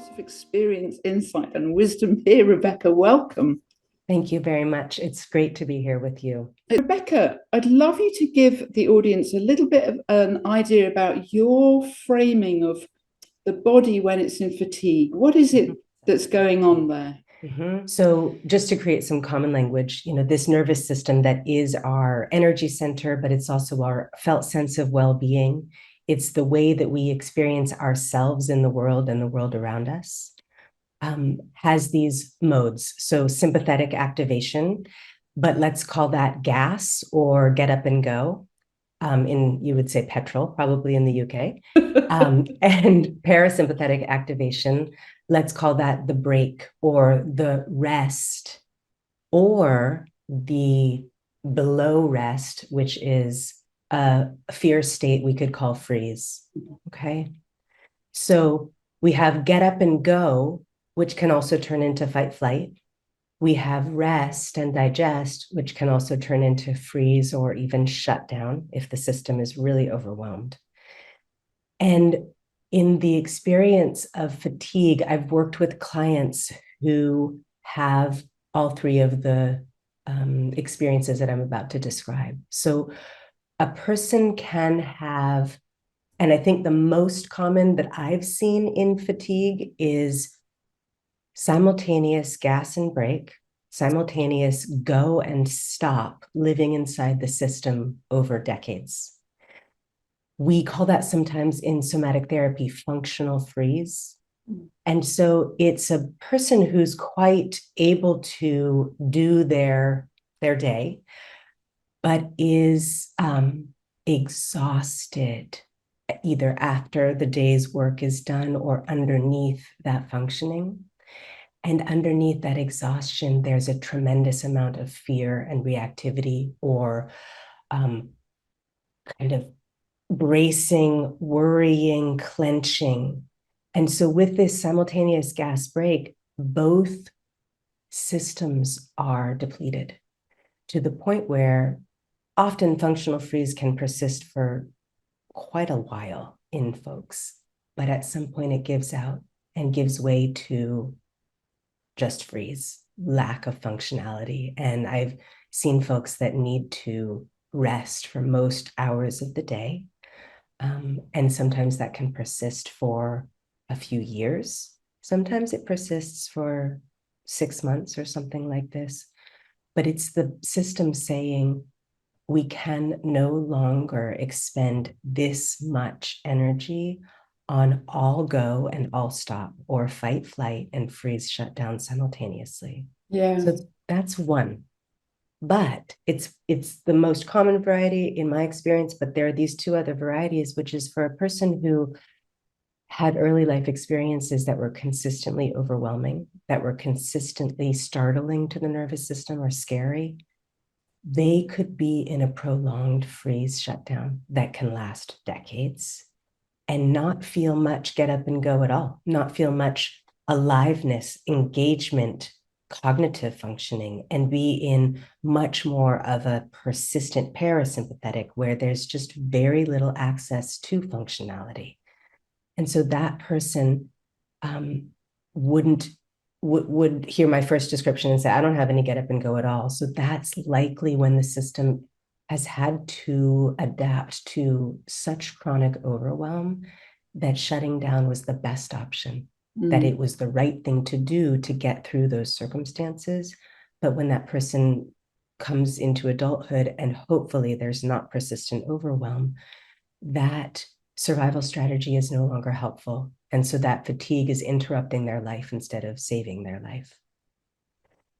lots of experience, insight, and wisdom here, Rebecca. Welcome. Thank you very much. It's great to be here with you. Rebecca, I'd love you to give the audience a little bit of an idea about your framing of the body when it's in fatigue. What is it that's going on there? So just to create some common language, this nervous system that is our energy center, but it's also our felt sense of well-being. It's the way that we experience ourselves in the world and the world around us, has these modes. So sympathetic activation, but let's call that gas or get up and go. You would say petrol, probably in the UK. And parasympathetic activation, let's call that the break or the rest, or the below rest, which is a fear state we could call freeze. Okay. So we have get up and go, which can also turn into fight flight. We have rest and digest, which can also turn into freeze or even shut down if the system is really overwhelmed. And in the experience of fatigue, I've worked with clients who have all three of the experiences that I'm about to describe. So a person can have, and I think the most common that I've seen in fatigue is simultaneous gas and brake, simultaneous go and stop living inside the system over decades. We call that sometimes in somatic therapy functional freeze. And so it's a person who's quite able to do their day, but is exhausted either after the day's work is done or underneath that functioning. And underneath that exhaustion, there's a tremendous amount of fear and reactivity, or kind of bracing, worrying, clenching. And so with this simultaneous gas break, both systems are depleted to the point where often functional freeze can persist for quite a while in folks, but at some point it gives out and gives way to just freeze, lack of functionality. And I've seen folks that need to rest for most hours of the day. And sometimes that can persist for a few years. Sometimes it persists for 6 months or something like this. But it's the system saying, we can no longer expend this much energy on all go and all stop, or fight, flight, and freeze, shut down simultaneously. Yeah. So that's one. But it's the most common variety in my experience, but there are these two other varieties, which is for a person who had early life experiences that were consistently overwhelming, that were consistently startling to the nervous system or scary. They could be in a prolonged freeze shutdown that can last decades and not feel much get up and go at all, not feel much aliveness, engagement, cognitive functioning, and be in much more of a persistent parasympathetic where there's just very little access to functionality. And so that person would hear my first description and say, I don't have any get up and go at all. So that's likely when the system has had to adapt to such chronic overwhelm that shutting down was the best option, that it was the right thing to do to get through those circumstances. But when that person comes into adulthood and hopefully there's not persistent overwhelm, that survival strategy is no longer helpful. And so that fatigue is interrupting their life instead of saving their life.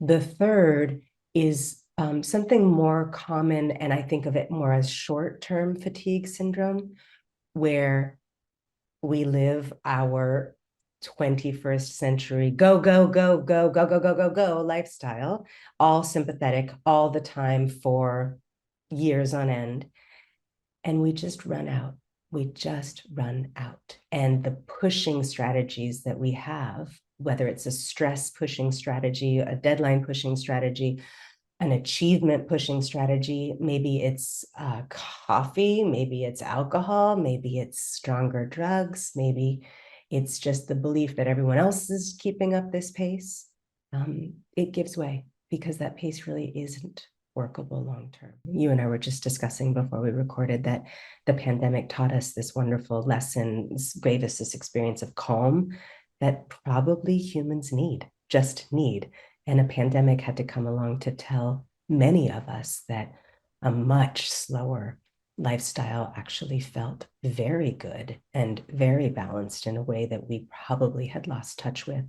The third is something more common, and I think of it more as short-term fatigue syndrome, where we live our 21st century go, go, go, go, go, go, go, go, go lifestyle, all sympathetic all the time for years on end. And we just run out. We just run out. And the pushing strategies that we have, whether it's a stress pushing strategy, a deadline pushing strategy, an achievement pushing strategy, maybe it's coffee, maybe it's alcohol, maybe it's stronger drugs, maybe It's just the belief that everyone else is keeping up this pace. It gives way because that pace really isn't workable long term. You and I were just discussing before we recorded that the pandemic taught us this wonderful lesson, gave us this experience of calm that probably humans just need. And a pandemic had to come along to tell many of us that a much slower lifestyle actually felt very good and very balanced in a way that we probably had lost touch with.